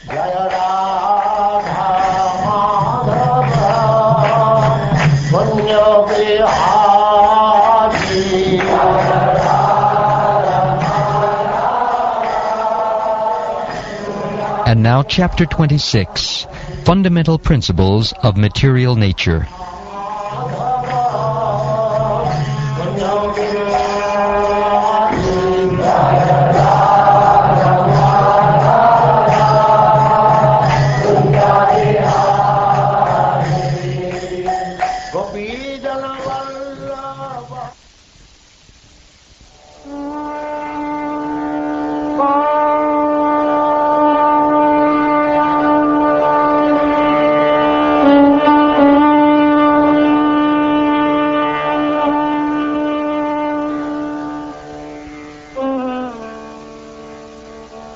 Jaya Radha Madhava Punya Vihari. And now Chapter 26, Fundamental Principles of Material Nature.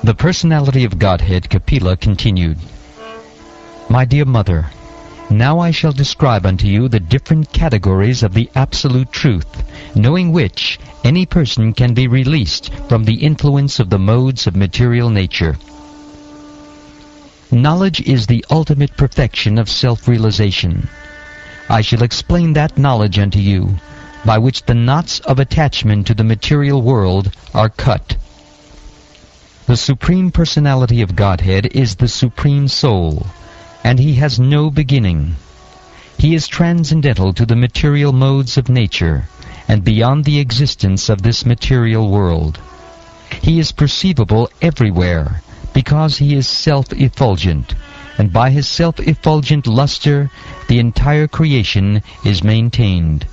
The Personality of Godhead, Kapila, continued, My dear Mother, now I shall describe unto you the different categories of the Absolute Truth, knowing which any person can be released from the influence of the modes of material nature. Knowledge is the ultimate perfection of self-realization. I shall explain that knowledge unto you, by which the knots of attachment to the material world are cut. The Supreme Personality of Godhead is the Supreme Soul, and He has no beginning. He is transcendental to the material modes of nature, and beyond the existence of this material world. He is perceivable everywhere, because He is self-effulgent, and by His self-effulgent luster the entire creation is maintained.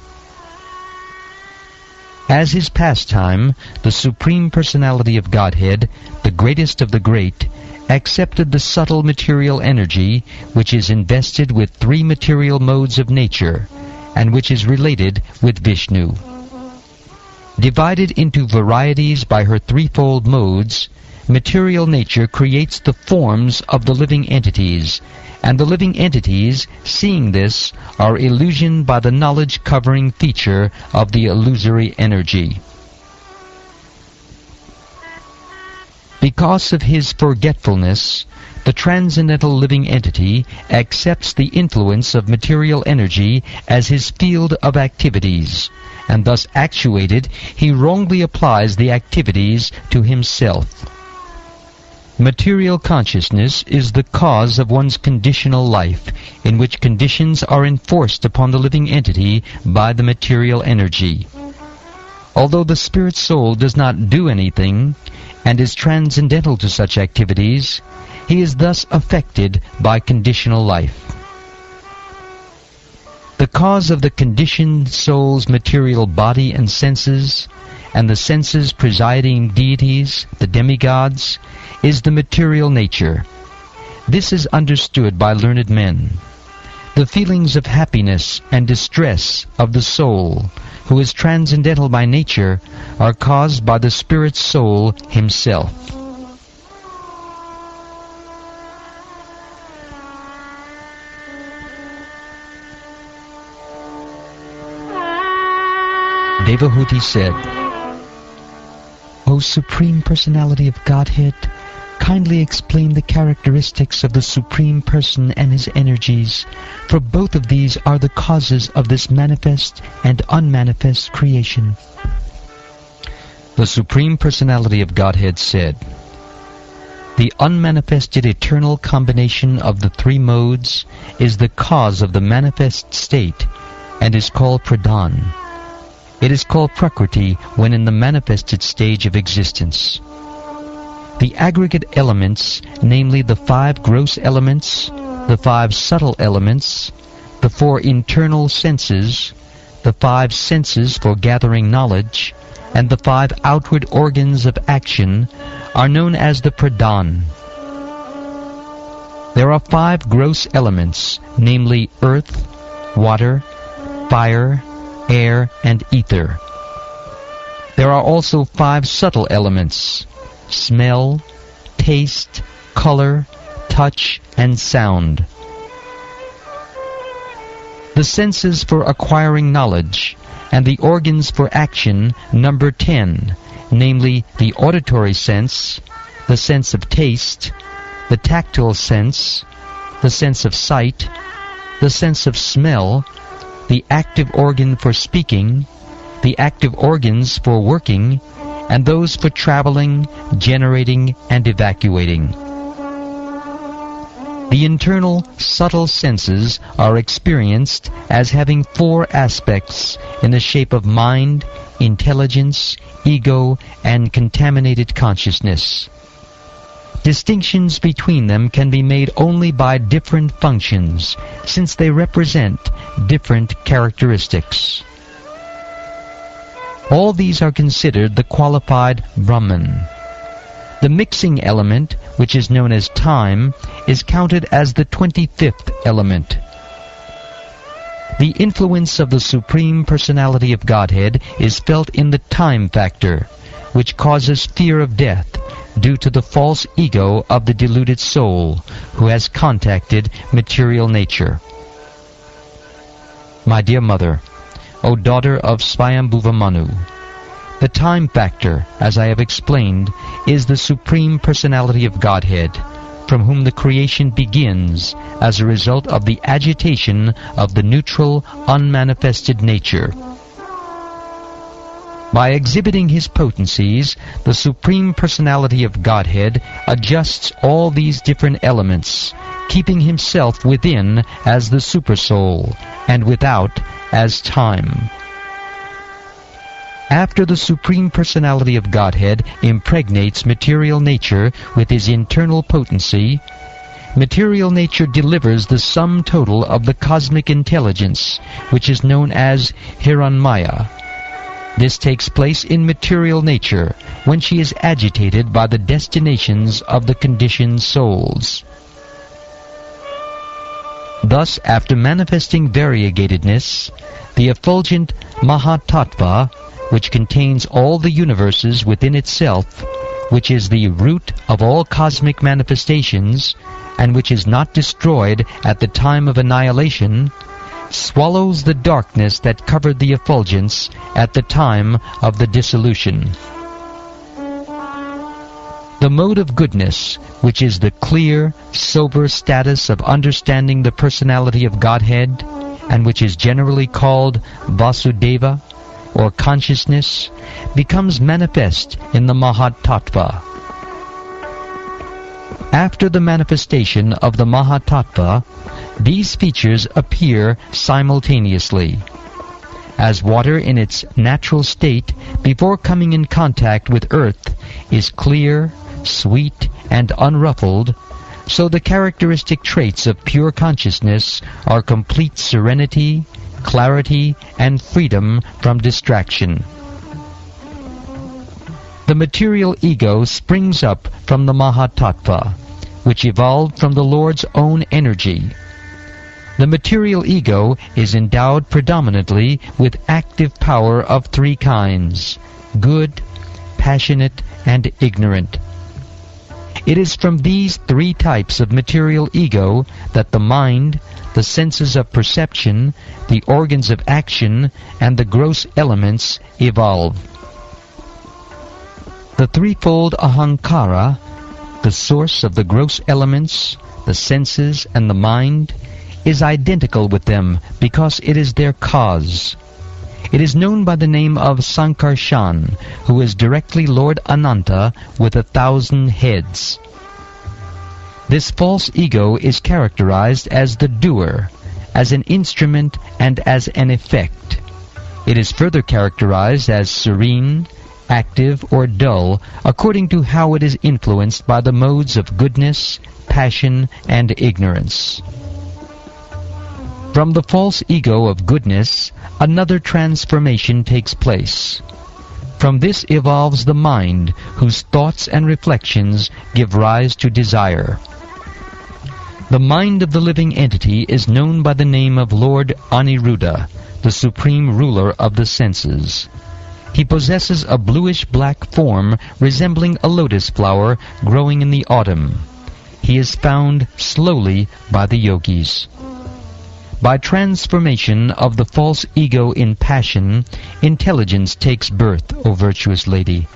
As His pastime, the Supreme Personality of Godhead, the greatest of the great, accepted the subtle material energy which is invested with three material modes of nature, and which is related with Vishnu. Divided into varieties by her threefold modes, material nature creates the forms of the living entities, and the living entities, seeing this, are illusioned by the knowledge-covering feature of the illusory energy. Because of his forgetfulness, the transcendental living entity accepts the influence of material energy as his field of activities, and thus actuated, he wrongly applies the activities to himself. Material consciousness is the cause of one's conditional life, in which conditions are enforced upon the living entity by the material energy. Although the spirit soul does not do anything, and is transcendental to such activities, he is thus affected by conditional life. The cause of the conditioned soul's material body and senses, and the senses presiding deities, the demigods, is the material nature. This is understood by learned men. The feelings of happiness and distress of the soul, who is transcendental by nature, are caused by the spirit soul himself. Devahuti said, O Supreme Personality of Godhead, kindly explain the characteristics of the Supreme Person and His energies, for both of these are the causes of this manifest and unmanifest creation. The Supreme Personality of Godhead said, The unmanifested eternal combination of the three modes is the cause of the manifest state, and is called Pradhan. It is called Prakriti when in the manifested stage of existence. The aggregate elements, namely the 5 gross elements, the 5 subtle elements, the 4 internal senses, the 5 senses for gathering knowledge, and the 5 outward organs of action, are known as the Pradhan. There are 5 gross elements, namely earth, water, fire, air, and ether. There are also 5 subtle elements: smell, taste, color, touch, and sound. The senses for acquiring knowledge and the organs for action number 10, namely the auditory sense, the sense of taste, the tactile sense, the sense of sight, the sense of smell, the active organ for speaking, the active organs for working, and those for traveling, generating, and evacuating. The internal, subtle senses are experienced as having four aspects in the shape of mind, intelligence, ego, and contaminated consciousness. Distinctions between them can be made only by different functions, since they represent different characteristics. All these are considered the qualified Brahman. The mixing element, which is known as time, is counted as the 25th element. The influence of the Supreme Personality of Godhead is felt in the time factor, which causes fear of death due to the false ego of the deluded soul who has contacted material nature. My dear mother, O daughter of Swayambhuva Manu, the time factor, as I have explained, is the Supreme Personality of Godhead, from whom the creation begins as a result of the agitation of the neutral, unmanifested nature. By exhibiting his potencies, the Supreme Personality of Godhead adjusts all these different elements, keeping himself within as the Supersoul, and without as time. After the Supreme Personality of Godhead impregnates material nature with his internal potency, material nature delivers the sum total of the cosmic intelligence, which is known as Hiranmaya. This takes place in material nature when she is agitated by the destinations of the conditioned souls. Thus, after manifesting variegatedness, the effulgent Mahatattva, which contains all the universes within itself, which is the root of all cosmic manifestations, and which is not destroyed at the time of annihilation, swallows the darkness that covered the effulgence at the time of the dissolution. The mode of goodness, which is the clear, sober status of understanding the personality of Godhead, and which is generally called Vasudeva, or consciousness, becomes manifest in the Mahatattva. After the manifestation of the Mahatattva, these features appear simultaneously. As water in its natural state before coming in contact with earth is clear, sweet, and unruffled, so the characteristic traits of pure consciousness are complete serenity, clarity, and freedom from distraction. The material ego springs up from the Mahatattva, which evolved from the Lord's own energy. The material ego is endowed predominantly with active power of three kinds: good, passionate, and ignorant. It is from these three types of material ego that the mind, the senses of perception, the organs of action, and the gross elements evolve. The threefold ahankara, the source of the gross elements, the senses, and the mind, is identical with them because it is their cause. It is known by the name of Sankarshan, who is directly Lord Ananta with 1,000 heads. This false ego is characterized as the doer, as an instrument, and as an effect. It is further characterized as serene, active, or dull, according to how it is influenced by the modes of goodness, passion, and ignorance. From the false ego of goodness, another transformation takes place. From this evolves the mind, whose thoughts and reflections give rise to desire. The mind of the living entity is known by the name of Lord Aniruddha, the supreme ruler of the senses. He possesses a bluish-black form resembling a lotus flower growing in the autumn. He is found slowly by the yogis. By transformation of the false ego in passion, intelligence takes birth, O virtuous lady.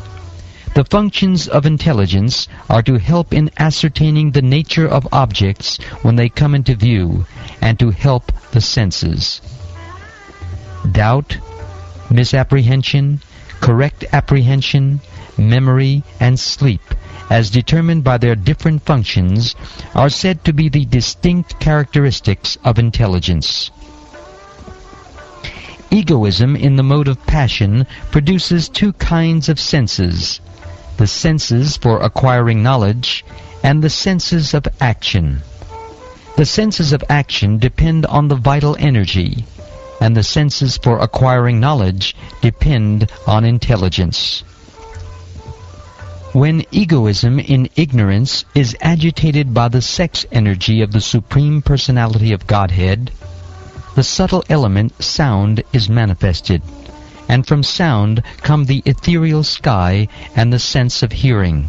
The functions of intelligence are to help in ascertaining the nature of objects when they come into view, and to help the senses. Doubt, misapprehension, correct apprehension, memory, and sleep, as determined by their different functions, are said to be the distinct characteristics of intelligence. Egoism in the mode of passion produces two kinds of senses: the senses for acquiring knowledge and the senses of action. The senses of action depend on the vital energy, and the senses for acquiring knowledge depend on intelligence. When egoism in ignorance is agitated by the sex energy of the Supreme Personality of Godhead, the subtle element sound is manifested, and from sound come the ethereal sky and the sense of hearing.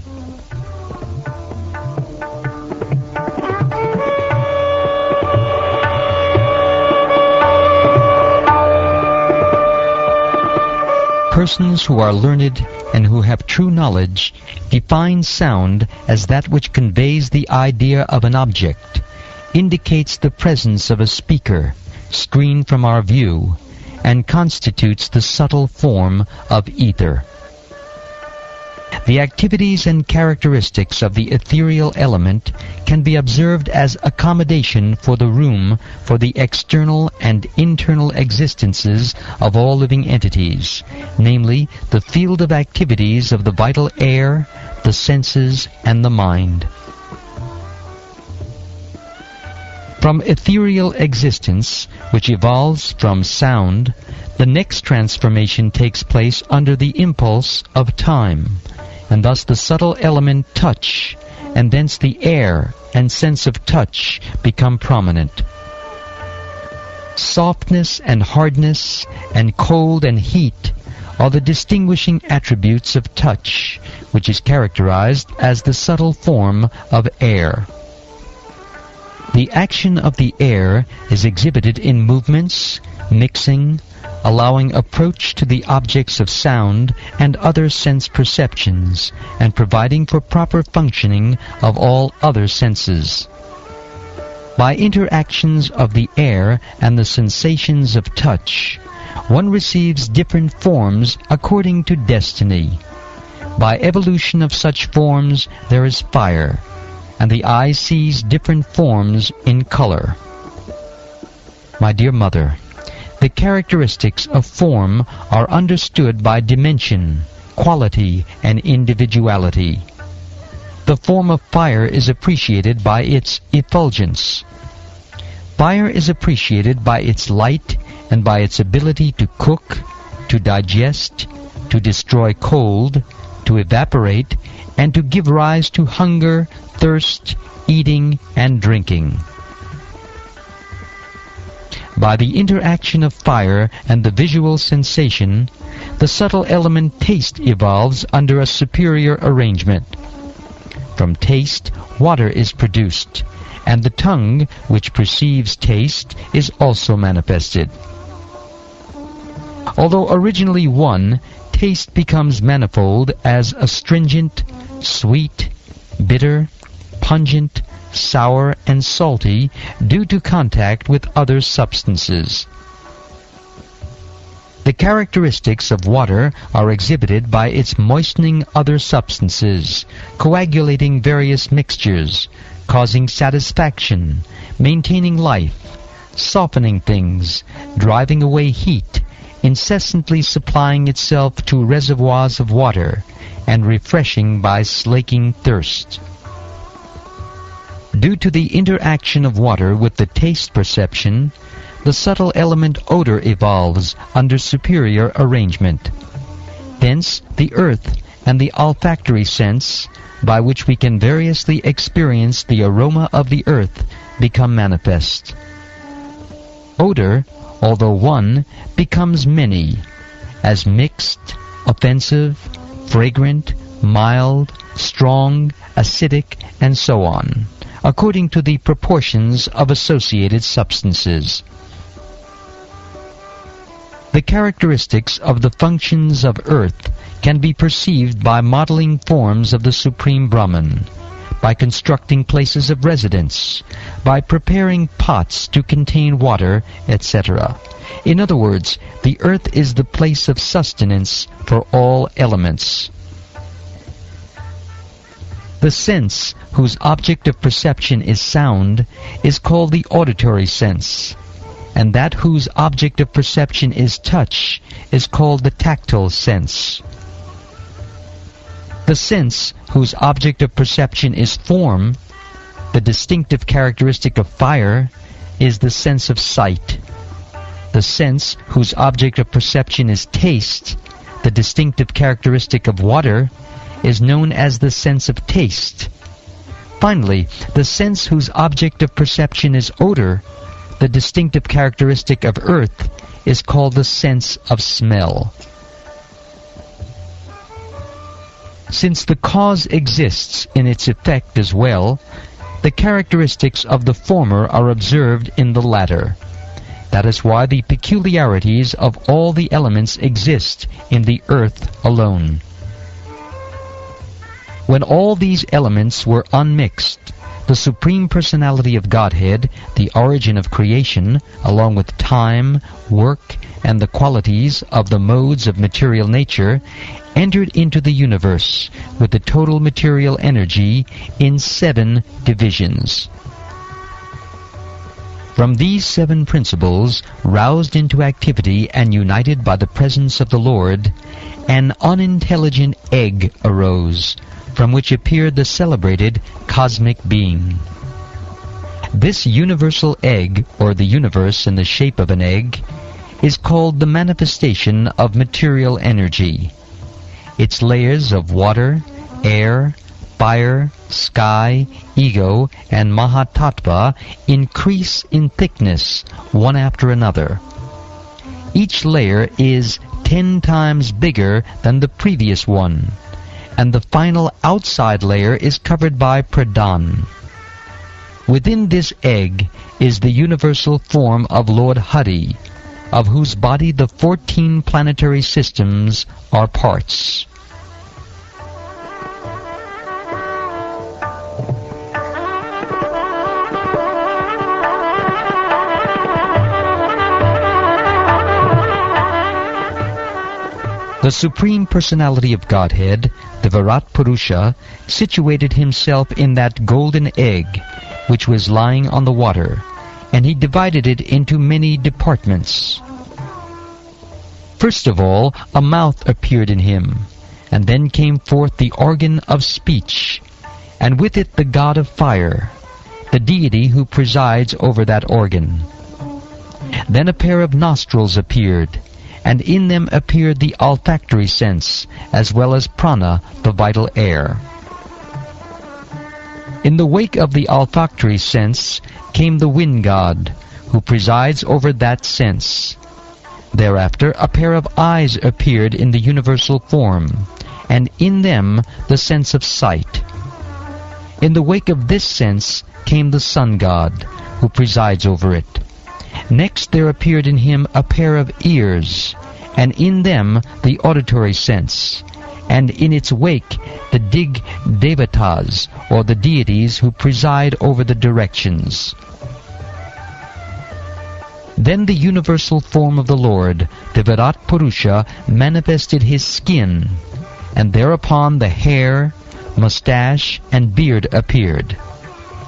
Persons who are learned and who have true knowledge define sound as that which conveys the idea of an object, indicates the presence of a speaker, screened from our view, and constitutes the subtle form of ether. The activities and characteristics of the ethereal element can be observed as accommodation for the room for the external and internal existences of all living entities, namely the field of activities of the vital air, the senses, and the mind. From ethereal existence, which evolves from sound, the next transformation takes place under the impulse of time, and thus the subtle element touch, and thence the air and sense of touch become prominent. Softness and hardness, and cold and heat are the distinguishing attributes of touch, which is characterized as the subtle form of air. The action of the air is exhibited in movements, mixing, allowing approach to the objects of sound and other sense perceptions, and providing for proper functioning of all other senses. By interactions of the air and the sensations of touch, one receives different forms according to destiny. By evolution of such forms there is fire, and the eye sees different forms in color. My dear mother, the characteristics of form are understood by dimension, quality, and individuality. The form of fire is appreciated by its effulgence. Fire is appreciated by its light and by its ability to cook, to digest, to destroy cold, to evaporate, and to give rise to hunger, thirst, eating, and drinking. By the interaction of fire and the visual sensation, the subtle element taste evolves under a superior arrangement. From taste, water is produced, and the tongue, which perceives taste, is also manifested. Although originally one, taste becomes manifold as astringent, sweet, bitter, pungent, sour, and salty due to contact with other substances. The characteristics of water are exhibited by its moistening other substances, coagulating various mixtures, causing satisfaction, maintaining life, softening things, driving away heat, incessantly supplying itself to reservoirs of water, and refreshing by slaking thirst. Due to the interaction of water with the taste perception, the subtle element odor evolves under superior arrangement. Thence the earth and the olfactory sense, by which we can variously experience the aroma of the earth, become manifest. Odor, although one, becomes many, as mixed, offensive, fragrant, mild, strong, acidic, and so on, according to the proportions of associated substances. The characteristics of the functions of earth can be perceived by modeling forms of the Supreme Brahman, by constructing places of residence, by preparing pots to contain water, etc. In other words, the earth is the place of sustenance for all elements. The sense whose object of perception is sound is called the auditory sense, and that whose object of perception is touch is called the tactile sense. The sense whose object of perception is form, the distinctive characteristic of fire, is the sense of sight. The sense whose object of perception is taste, the distinctive characteristic of water, is known as the sense of taste. Finally, the sense whose object of perception is odor, the distinctive characteristic of earth, is called the sense of smell. Since the cause exists in its effect as well, the characteristics of the former are observed in the latter. That is why the peculiarities of all the elements exist in the earth alone. When all these elements were unmixed, the Supreme Personality of Godhead, the origin of creation, along with time, work, and the qualities of the modes of material nature, entered into the universe with the total material energy in 7 divisions. From these 7 principles, roused into activity and united by the presence of the Lord, an unintelligent egg arose, from which appeared the celebrated cosmic being. This universal egg, or the universe in the shape of an egg, is called the manifestation of material energy. Its layers of water, air, fire, sky, ego, and Mahatattva increase in thickness one after another. Each layer is 10 times bigger than the previous one, and the final outside layer is covered by pradhan. Within this egg is the universal form of Lord Hari, of whose body the 14 planetary systems are parts. The Supreme Personality of Godhead, the Virat Purusha, situated himself in that golden egg which was lying on the water, and he divided it into many departments. First of all, a mouth appeared in him, and then came forth the organ of speech, and with it the god of fire, the deity who presides over that organ. Then a pair of nostrils appeared, and in them appeared the olfactory sense, as well as prana, the vital air. In the wake of the olfactory sense came the wind god, who presides over that sense. Thereafter a pair of eyes appeared in the universal form, and in them the sense of sight. In the wake of this sense came the sun god, who presides over it. Next there appeared in him a pair of ears, and in them the auditory sense, and in its wake the Dig Devatas, or the deities who preside over the directions. Then the universal form of the Lord, the Virat Purusha, manifested his skin, and thereupon the hair, mustache, and beard appeared.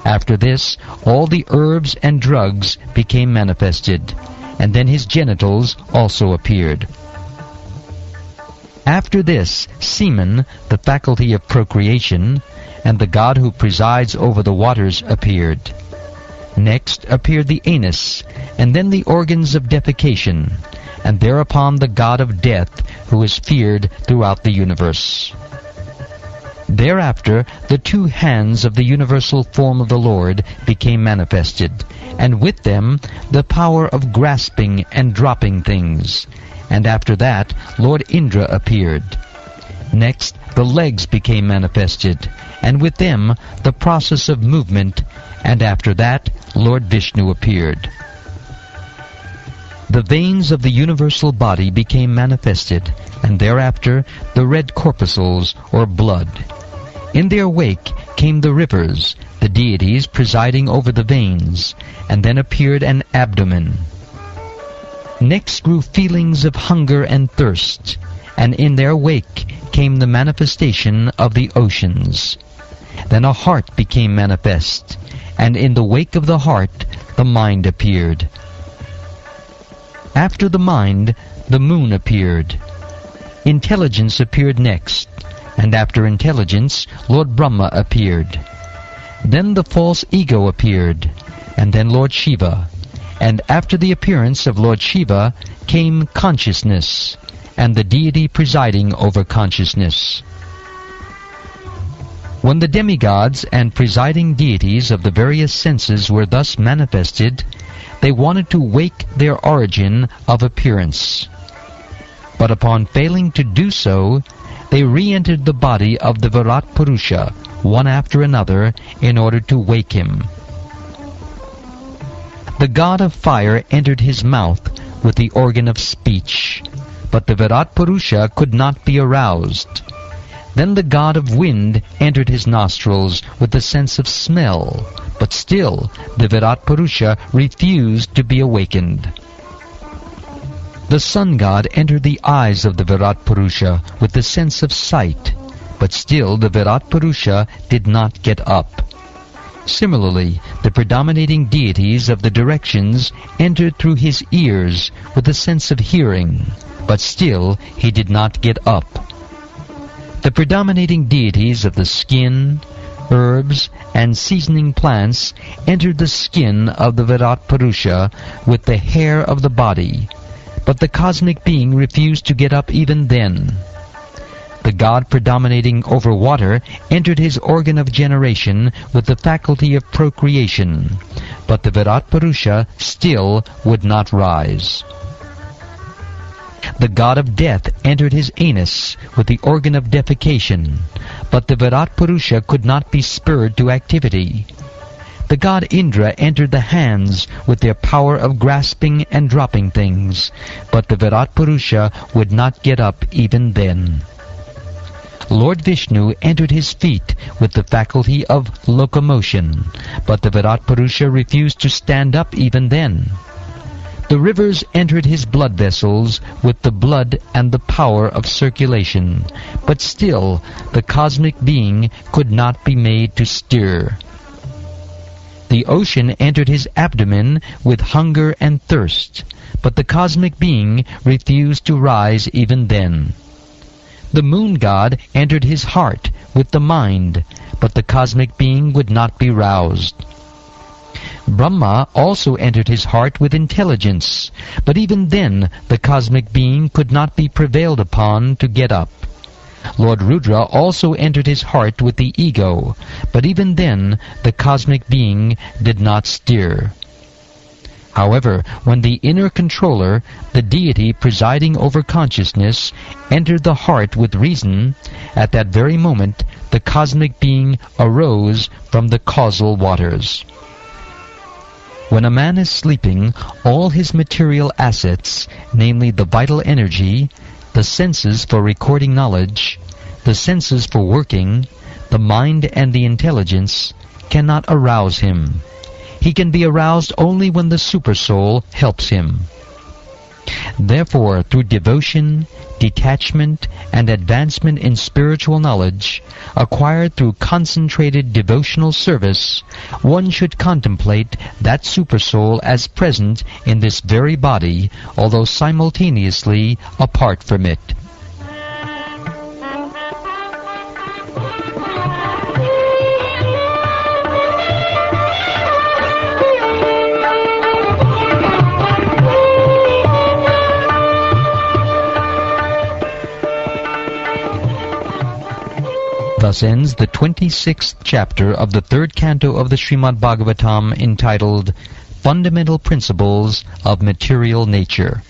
After this, all the herbs and drugs became manifested, and then his genitals also appeared. After this, semen, the faculty of procreation, and the god who presides over the waters appeared. Next appeared the anus, and then the organs of defecation, and thereupon the god of death, who is feared throughout the universe. Thereafter the 2 hands of the universal form of the Lord became manifested, and with them the power of grasping and dropping things. And after that Lord Indra appeared. Next the legs became manifested, and with them the process of movement, and after that Lord Vishnu appeared. the veins of the universal body became manifested, and thereafter the red corpuscles, or blood. In their wake came the rivers, the deities presiding over the veins, and then appeared an abdomen. Next grew feelings of hunger and thirst, and in their wake came the manifestation of the oceans. Then a heart became manifest, and in the wake of the heart the mind appeared. After the mind, the moon appeared. Intelligence appeared next, and after intelligence, Lord Brahma appeared. Then the false ego appeared, and then Lord Shiva. And after the appearance of Lord Shiva came consciousness, and the deity presiding over consciousness. When the demigods and presiding deities of the various senses were thus manifested, they wanted to wake their origin of appearance. But upon failing to do so, they re-entered the body of the Virat Purusha, one after another, in order to wake him. The god of fire entered his mouth with the organ of speech, but the Virat Purusha could not be aroused. Then the god of wind entered his nostrils with the sense of smell, but still the Virat Purusha refused to be awakened. The sun god entered the eyes of the Virat Purusha with the sense of sight, but still the Virat Purusha did not get up. Similarly, the predominating deities of the directions entered through his ears with the sense of hearing, but still he did not get up. The predominating deities of the skin, herbs, and seasoning plants entered the skin of the Virat Purusha with the hair of the body, but the cosmic being refused to get up even then. The god predominating over water entered his organ of generation with the faculty of procreation, but the Virat Purusha still would not rise. The god of death entered his anus with the organ of defecation, but the Virat Purusha could not be spurred to activity. The god Indra entered the hands with their power of grasping and dropping things, but the Virat Purusha would not get up even then. Lord Vishnu entered his feet with the faculty of locomotion, but the Virat Purusha refused to stand up even then. The rivers entered his blood vessels with the blood and the power of circulation, but still the cosmic being could not be made to stir. The ocean entered his abdomen with hunger and thirst, but the cosmic being refused to rise even then. The moon god entered his heart with the mind, but the cosmic being would not be roused. Brahma also entered his heart with intelligence, but even then the cosmic being could not be prevailed upon to get up. Lord Rudra also entered his heart with the ego, but even then the cosmic being did not stir. However, when the inner controller, the deity presiding over consciousness, entered the heart with reason, at that very moment the cosmic being arose from the causal waters. When a man is sleeping, all his material assets, namely the vital energy, the senses for recording knowledge, the senses for working, the mind and the intelligence, cannot arouse him. He can be aroused only when the Supersoul helps him. Therefore, through devotion, detachment, and advancement in spiritual knowledge, acquired through concentrated devotional service, one should contemplate that Supersoul as present in this very body, although simultaneously apart from it. Thus ends the 26th chapter of the 3rd canto of the Srimad Bhagavatam, entitled Fundamental Principles of Material Nature.